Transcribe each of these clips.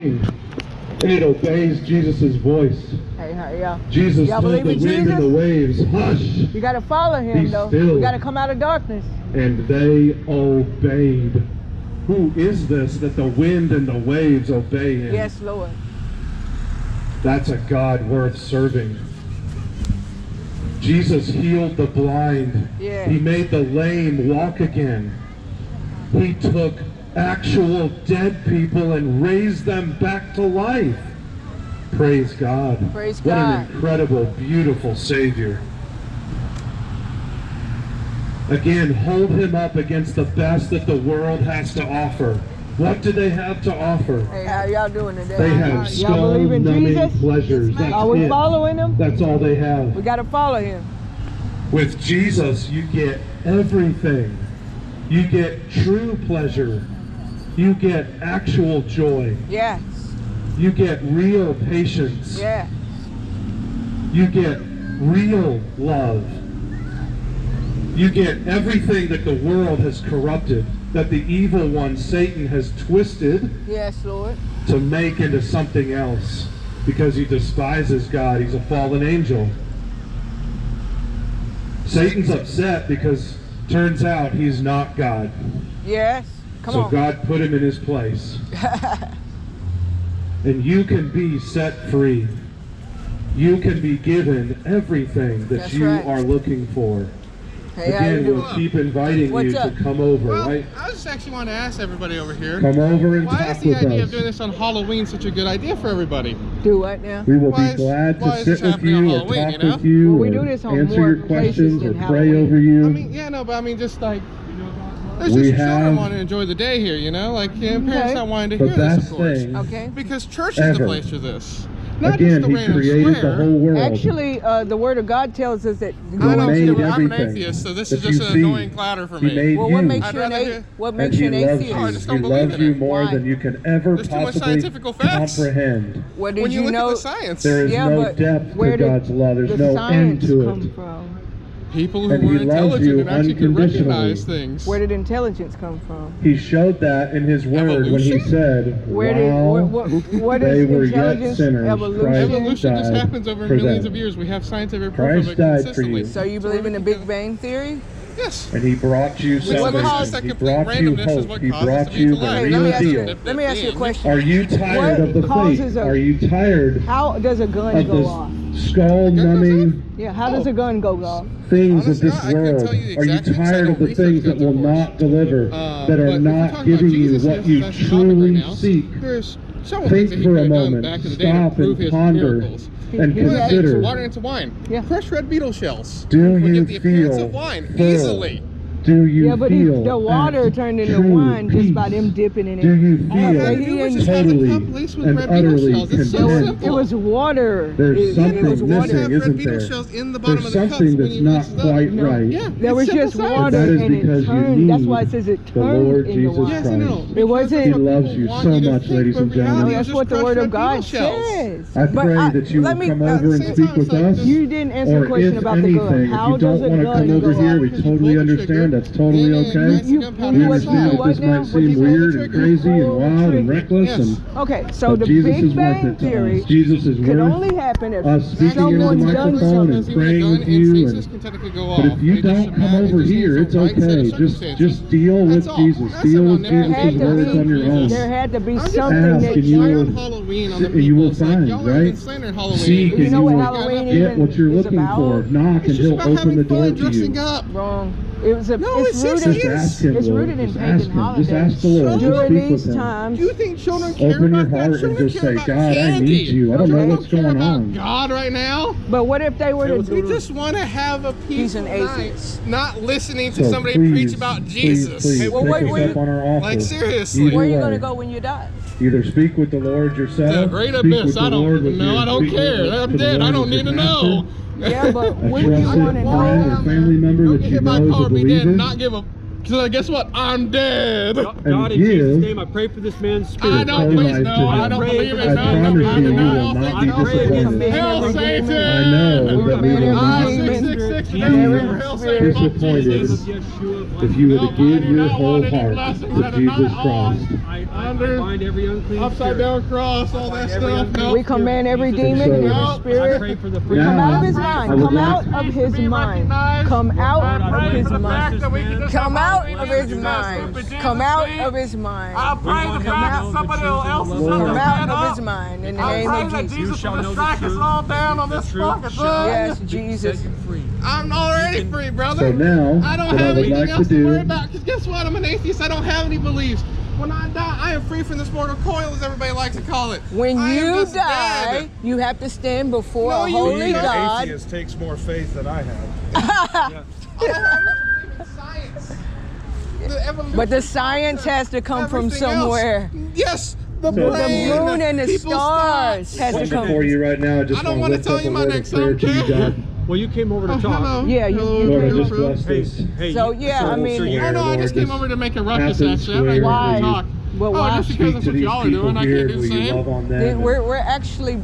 and it obeys Jesus' voice. Yeah. Jesus told the wind and the waves, hush. You got to follow him, though. Still. You got to come out of darkness. And they obeyed. Who is this that the wind and the waves obey him? Yes, Lord. That's a God worth serving. Jesus healed the blind. Yeah. He made the lame walk again. He took actual dead people and raised them back to life. Praise God. Praise what God. An incredible, beautiful Savior. Again, hold him up against the best that the world has to offer. What do they have to offer? Hey, how y'all doing today? They have skull-numbing pleasures. Are we following him? That's all they have. We got to follow him. With Jesus, you get everything. You get true pleasure. You get actual joy. Yes. You get real patience. Yes. You get real love. You get everything that the world has corrupted, that the evil one, Satan, has twisted. Yes, Lord. To make into something else, because he despises God. He's a fallen angel. Satan's upset because turns out he's not God. Yes. Come on. So God put him in his place. And you can be set free. You can be given everything that That's you right. are looking for. Hey, Again, we'll keep inviting you to come over, well, right? I just actually want to ask everybody over here. Come over and why talk is the with idea us. of doing this on Halloween such a good idea for everybody? Do what now? We will Why be glad why to is sit this with happening on you or Halloween, talk you know? with you Well, we or do this on answer more your places questions than or pray Halloween. over you. I mean, yeah, no, but I mean, just like, there's We just children have want to enjoy the day here, you know? Like, parents Okay. not wanting to the hear this, best of course. thing Okay. Because church is the ever. place for this. Not Again, just the he random created square. the whole world. Actually, the Word of God tells us that I don't made see, I'm an everything atheist, so this that is just you an see. annoying clatter for He me. made well, you. what makes I'd you an rather atheist? hear- What And makes he you an loves atheist? I you. just He don't believe loves in you it. more Why? than you can ever There's too much possibly scientific facts. comprehend. What When did you look know? at the science, There is Yeah, no but depth where to did God's law. There's the no science end to come it. from? people who And he were loves intelligent you and actually could unconditionally. recognize things. Where did intelligence come from? He showed that in his word when he Evolution? said, Where did while what they is were yet intelligence? sinners, Evolution. Christ Evolution just died happens over for millions them. of years. We have scientific proof of Christ it died for consistently. you. So you believe in the Big Bang Theory? Yes. And he brought you Which salvation. causes that He complete brought you randomness is hope. what He causes brought us to you be the alive. Hey, let me real ask you. deal. Let me ask you a question. Are you tired What of the causes faith? a- Are you tired How does a gun of go this off? skull-numbing Yeah, how does a gun go off? things Honestly, of this I couldn't world? tell you the Are you exact things. I tired don't of the research things that guns, of will course. not deliver, that But are if we're not talking giving about you Jesus, what yes, you that's the topic right truly now. seek? There's several things Think that he for could a have done moment, back in the day to stop prove and his ponder miracles. and He had consider. Water into wine. Yeah. Fresh red beetle shells. Do would you give the appearance feel of wine full? easily. Do you Yeah, but feel the water at turned into true wine just by peace? them dipping in it. Do you All I had to feel do was he just have a totally cup laced with and red beetle utterly shells. It's so content? simple. It was water. There's It something was water. missing, have isn't red beetle there? shells in the bottom There's of the cups something when that's you not mix it up. quite No. right. Yeah, There it's was simple just science. water That is and because it you turned. That's need why it says it the turned Lord into Jesus wine. Yes, I know. It wasn't. He loves you Want so to much, think, ladies but and reality gentlemen. is That's just what the crushed Word red of God beetle shells. says. I But pray that you let will me- come at over the and same speak time, with it's like us. this- You didn't answer Or the question if about the anything, gun. if How you does don't a want to gun come over go here, off? we Because you totally pull the understand. trigger, That's totally and okay. that's the You- gunpowder We what inside. understand that what this now? might What seem you say? weird and Trigger. crazy and wild and Trigger. reckless, Yes. and Okay, so but the Jesus Big is worth Bang it to Theory us. Jesus is could worth only happen if us speaking into the someone's done microphone something. and praying with you. But if you don't come over here, it's okay. Just deal with Jesus. Deal with Jesus' words on your own. There had to be I'm just something ask that and you why will- on Halloween on the and you will people, it's like, find, y'all have right? been slandering Halloween. Seek You and know you what will Halloween get even what you're is looking about? for. Knock It's and just he'll about open having the fun door and to you. dressing up. wrong. It was a. No, it's it's rooted. Just ask him, It's Lord. rooted in Just pagan ask him. holidays. Just ask the Lord. Just During speak these with him. times, Do you think children care Open your about that? heart and Children just care say, about God, I candy. need you. I don't know Children what's care going about on. God right now. but what if they were to We do? just want to have a He's an peaceful night, atheist. not listening to So somebody please, preach about Jesus. Please, Well, take wait, us wait. up on our offer. Like, seriously. Either Where are you way. going to go when you die? Either speak with the Lord yourself. The great speak abyss. with the I don't Lord with know. your- I don't speak care. with- I'm to the dead. Lord I don't with need your to know. pastor, Yeah, but a wouldn't you trusted want to friend know? or family member Don't that get you hit by know a is car a and be dead and believer. not give a. Because guess what? I'm dead. God, in give Jesus' name, I pray for this man's spirit. I don't Pro please life no. to I him. don't believe it. I No, promise no, you, I you do will not. not I be don't pray disappointed. for Hell, him. Satan! I know that we will Ah, not 666 be disappointed if you were to give your whole heart to Jesus Christ. I bind every unclean Upside spirit. down cross, all that stuff. No. We command every demon, every I spirit. pray for the We freedom. come out of his I mind. would Come like- out of his mind. Come out of his mind. Come out of his mind. Come out of his mind. I pray the fact that somebody else is Come out of his mind in the I name pray of that Jesus. Jesus shall will know the strike us truth. all down on this fucking thing. Yes, Jesus. Set you free. I'm already free, brother. So now, I don't what I have would anything like else to to worry do, about. Because guess what? I'm an atheist. I don't have any beliefs. When I die, I am free from this mortal coil, as everybody likes to call it. When I am you just die, dead. you have to stand before No, a you holy don't. God. Atheist takes more faith than I have. I have to believe in science. The evolution But the of science has to come from everything else. somewhere. Yes, the So- brain, The moon and the people's stars thoughts. has to one come. before you right now, I just I don't want wanna to lift tell up you a my word of next prayer song, to you, kid. God. Well, you came over to Oh, talk. hello. Yeah, you- Hello, you Lord, I came just hello. bless Hey, this. hey. So, yeah, I mean- square, Oh no, I Lord, just came this over to make a ruckus, Athens actually. I'm not square here where to you talk. But Oh, why? just because speak that's to what these y'all are people doing, I here, can't do will the you same. love on them? We're actually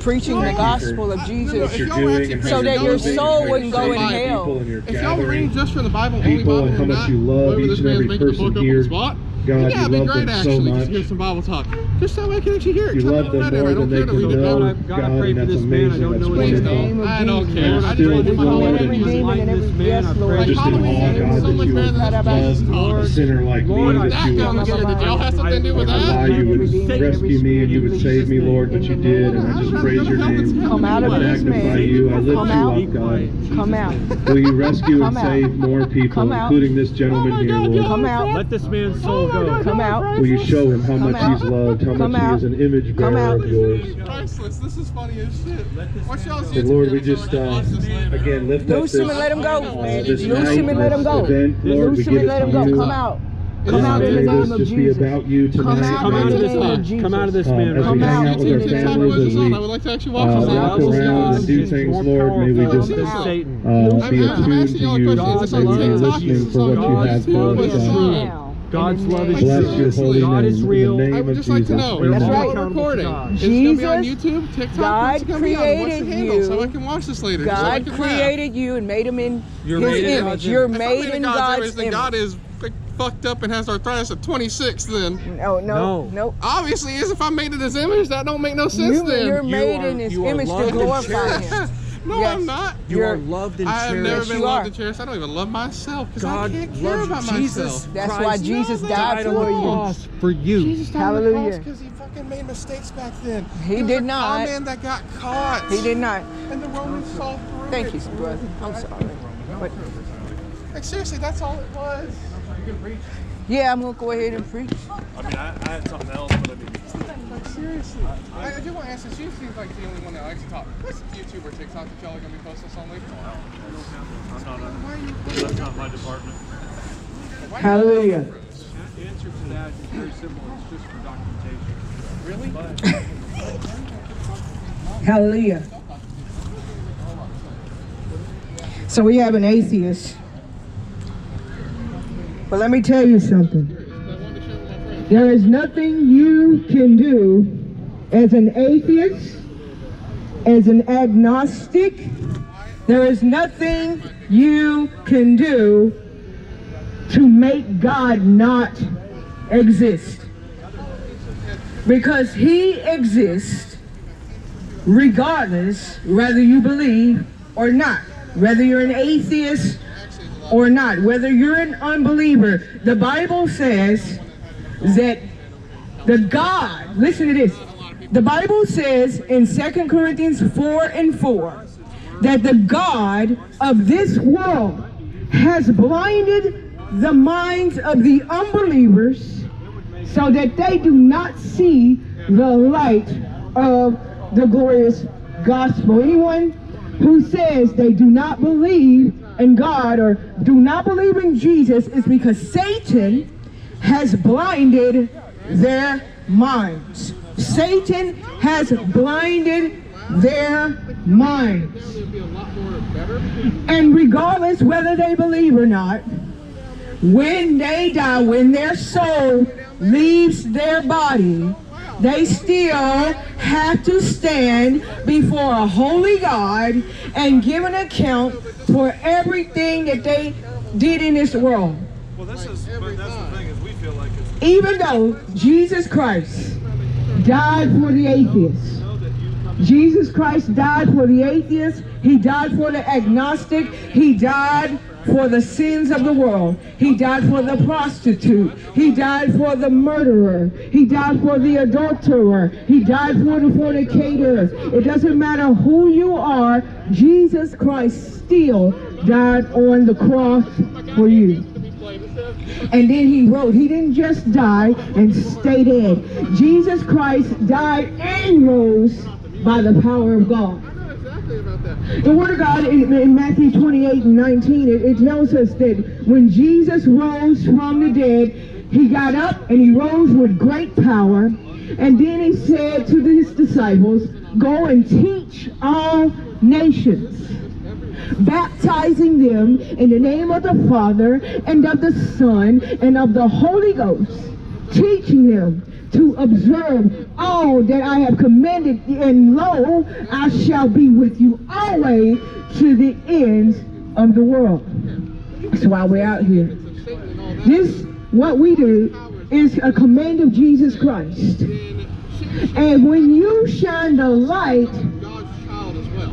preaching the Thank you gospel for of no, Jesus. what if you're y'all doing actually and preach how So you're that your moving, soul how wouldn't you're go in saving hell. people and you're If y'all read gathering just from the Bible, only people Bible, and how and much not you love whatever each this and man's every making the person book up on here. the spot. God, Yeah, you it'd be love great them so actually just much. to hear some Bible talk. Just so I can actually hear it. You Tell me love what them I did. more I don't than they care to can read the know, Bible. God, I God, pray and for that's this man. I amazing. don't That's know his Please wonderful. name don't. of I don't Jesus. care. And I just still, want to do my Lord, homework. every and demon and every this man, yes, I Lord. pray Like just in Halloween awe, is God, so that much you better would than this love Jesus talk. a sinner like me, Lord, that That you comes would here. Did y'all have something to do with why that? you would Every demon, rescue every me and you would spirit, save me, Lord, but you did, and I just praise your name. Come out I of this magnify man. you, I lift Come you out. up, God. Come out. Will you rescue and Come out. save more people, Come out. including this gentleman here, Lord? Come out. Let this man's soul go. Come out. Will you show him how much out. he's loved, how Come much he out. is an image Come bearer out. of yours? Priceless. This is funny as shit. What's y'all's So YouTube Lord, we channel so I just, can watch this later? again, lift up Loose him and let him go. this Loose night, him and let him this go. event, Lord, we Loose him give and it let to him go. you. Come out. Come Is out it in the May name this of just be Jesus. about you Come tonight. out Come in out the of this name of man. Jesus. Come out of this man. As we Come hang out out with in our the name families, of as What's on? we I would like to actually watch Come this out walk later. in the around name and of do Jesus. things, More Lord, may we powerful just than Out. Satan. be Loose I'm him out. attuned asking to y'all a you. question. God Is this May on we be TikTok? listening Is this for on what you YouTube? have for love us, is What's God. true. Now. God's In the love name is of Bless true. your holy God name is in real. the I name would of just like to Jesus. know. We're That's Is right. it recording? God. Is it going to be on Jesus, YouTube, TikTok? God What's it going to be on? What's the created handle so I you. can watch this later? so I God can laugh? created you and made him in You're his made in image. God's You're image. If I'm made in God's then image. God is like, fucked up and has arthritis at 26 then. No, no, No. no. Obviously is if I made in his image, that don't make no sense You're then. made in his you are image to loved and glorify cherished. him. No, Yes. I'm not. You You're- are loved and I have never cherished. been you loved are. and cherished. I don't even love myself because I God can't care loves about you. Jesus myself. That's Christ why Jesus No, died on the for you. cross for you. Jesus died on the Hallelujah. cross because he fucking made mistakes back then. He was did a not. con man that got caught. He did not. And the Romans saw through Thank it. you, brother. I'm sorry. But Like seriously, that's all it was. yeah, I'm gonna go ahead and preach. I mean, I had something else, but I mean, Like seriously. I do want to ask this. She seems like the only one that likes to talk. What's YouTube or TikTok that y'all are gonna be posting this on later? I'm not Why are you? that's not my department. Hallelujah. The answer to that is very simple. It's just for documentation. Really? Hallelujah. So we have an atheist. But let me tell you something. There is nothing you can do as an atheist, as an agnostic. There is nothing you can do to make God not exist. Because he exists regardless whether you believe or not, whether you're an atheist or not, whether you're an unbeliever. The Bible says that the God, listen to this, the Bible says in 2 Corinthians 4:4 that the God of this world has blinded the minds of the unbelievers so that they do not see the light of the glorious gospel. Anyone who says they do not believe in God or do not believe in Jesus is because Satan has blinded their minds. Satan has blinded their minds. And regardless whether they believe or not, when they die, when their soul leaves their body, they still have to stand before a holy God and give an account for everything that they did in this world. Well, but that's the thing is we feel like it's Even though Jesus Christ died for the atheists, Jesus Christ died for the atheist, he died for the agnostic, he died for the sins of the world, he died for the prostitute, he died for the murderer, he died for the adulterer, he died for the fornicator. It doesn't matter who you are, Jesus Christ still died on the cross for you. And then he rose. He didn't just die and stay dead. Jesus Christ died and rose by the power of God. The Word of God in Matthew 28:19, it tells us that when Jesus rose from the dead, he got up and he rose with great power. And then he said to his disciples, go and teach all nations, baptizing them in the name of the Father and of the Son and of the Holy Ghost, teaching them to observe all that I have commanded, and lo, I shall be with you always to the ends of the world. That's why we're out here. This, what we do, is a command of Jesus Christ. And when you shine the light,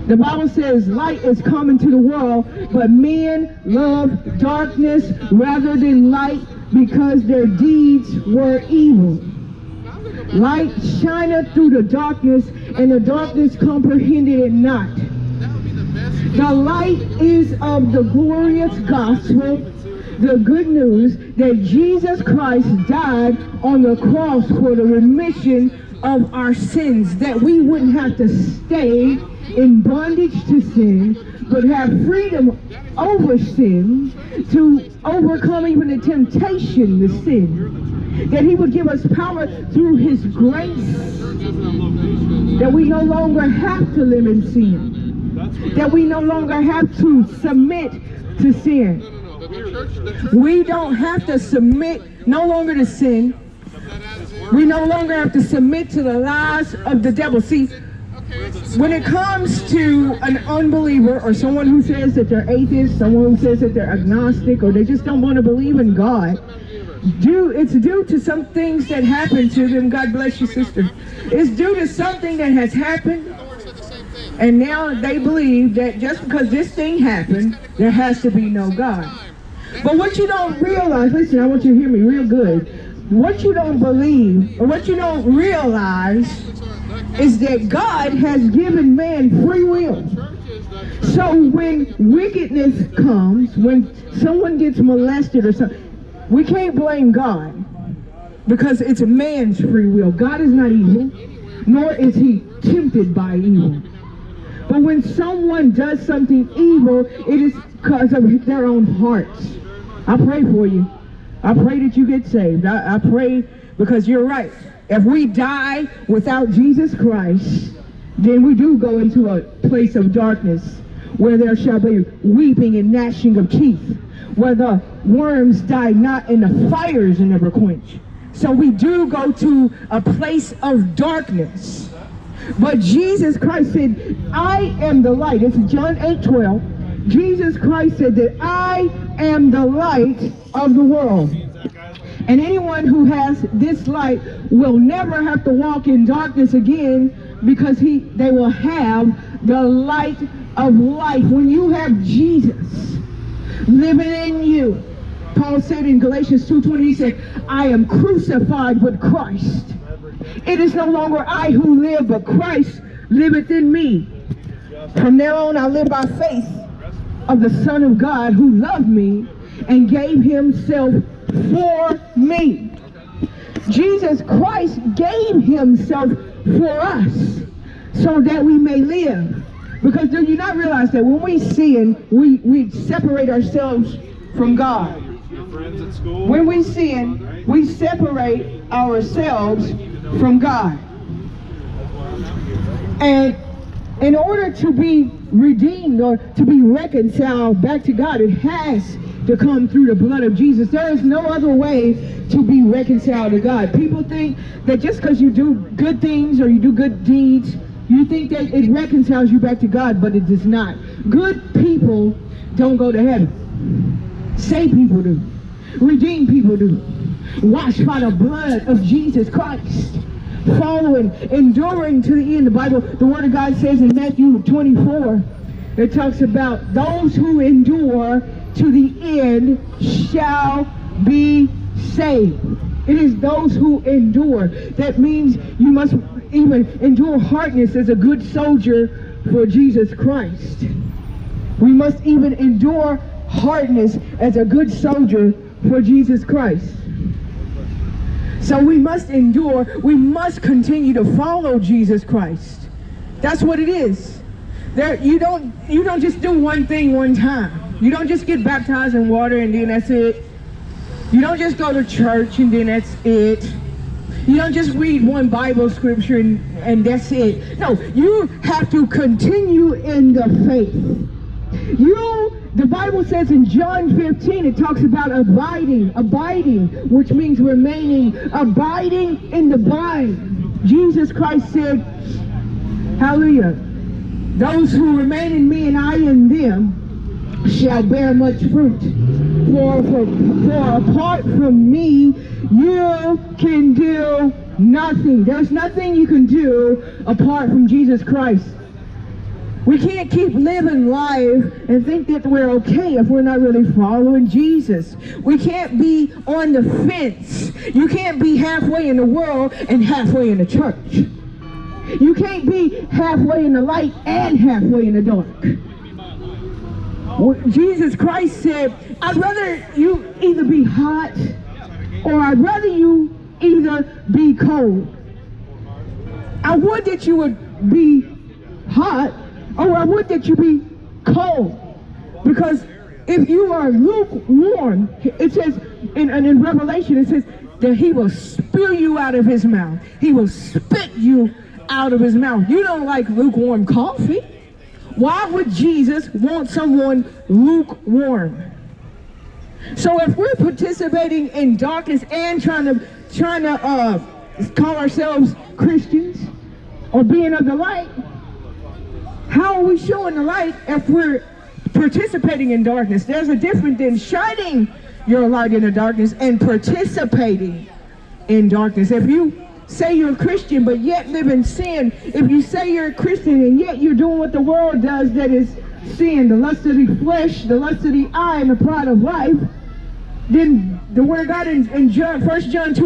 the Bible says light is coming to the world, but men love darkness rather than light because their deeds were evil. Light shineth through the darkness, and the darkness comprehended it not. The light is of the glorious gospel, the good news that Jesus Christ died on the cross for the remission of our sins, that we wouldn't have to stay in bondage to sin, but have freedom over sin, to overcome even the temptation to sin. That he would give us power through his grace, that we no longer have to live in sin, that we no longer have to submit to sin. We don't have to submit no longer to sin. We no longer have to submit to the lies of the devil. See, when it comes to an unbeliever or someone who says that they're atheist, someone who says that they're agnostic, or they just don't want to believe in God, it's due to some things that happened to them. God bless you, sister. It's due to something that has happened, and now they believe that just because this thing happened, there has to be no God. But what you don't realize, listen, I want you to hear me real good. What you don't believe, or what you don't realize, is that God has given man free will. So when wickedness comes, when someone gets molested or something, we can't blame God, because it's man's free will. God is not evil, nor is he tempted by evil. But when someone does something evil, it is because of their own hearts. I pray for you. I pray that you get saved. I pray, because you're right. If we die without Jesus Christ, then we do go into a place of darkness where there shall be weeping and gnashing of teeth, where the worms die not and the fires never quench. So we do go to a place of darkness. But Jesus Christ said, I am the light. It's John 8:12. Jesus Christ said that I am the light of the world. And anyone who has this light will never have to walk in darkness again, because they will have the light of life. When you have Jesus living in you, Paul said in Galatians 2:20, he said, I am crucified with Christ. It is no longer I who live, but Christ liveth in me. From now on I live by faith of the Son of God, who loved me and gave himself for me. Jesus Christ gave himself for us so that we may live. Because do you not realize that when we sin, we separate ourselves from God? When we sin, we separate ourselves from God. And in order to be redeemed or to be reconciled back to God, it has to come through the blood of Jesus. There is no other way to be reconciled to God. People think that just because you do good things or you do good deeds, you think that it reconciles you back to God, but it does not. Good people don't go to heaven. Saved people do. Redeemed people do. washed by the blood of Jesus Christ, following, enduring to the end. The Bible, the Word of God says in Matthew 24, it talks about those who endure to the end shall be saved. It is those who endure. That means you must even endure hardness as a good soldier for Jesus Christ. We must even endure hardness as a good soldier for Jesus Christ. So we must endure. We must continue to follow Jesus Christ. That's what it is. You don't just do one thing one time. You don't just get baptized in water and then that's it. You don't just go to church and then that's it. You don't just read one Bible scripture and that's it. No, you have to continue in the faith. The Bible says in John 15, it talks about abiding, which means remaining, abiding in the vine. Jesus Christ said, hallelujah, those who remain in me and I in them shall bear much fruit. For apart from me, you can do nothing. There's nothing you can do apart from Jesus Christ. We can't keep living life and think that we're okay if we're not really following Jesus. We can't be on the fence. You can't be halfway in the world and halfway in the church. You can't be halfway in the light and halfway in the dark. Jesus Christ said, I'd rather you either be hot or I'd rather you either be cold. I would that you would be hot, or I would that you be cold. Because if you are lukewarm, it says in Revelation, it says that he will spew you out of his mouth. He will spit you out of his mouth. You don't like lukewarm coffee. Why would Jesus want someone lukewarm? So if we're participating in darkness and trying to call ourselves Christians or being of the light, how are we showing the light if we're participating in darkness? There's a difference in shining your light in the darkness and participating in darkness. If you say you're a Christian but yet live in sin, if you say you're a Christian and yet you're doing what the world does, that is sin, the lust of the flesh, the lust of the eye, and the pride of life, then the Word of God in 1 John 2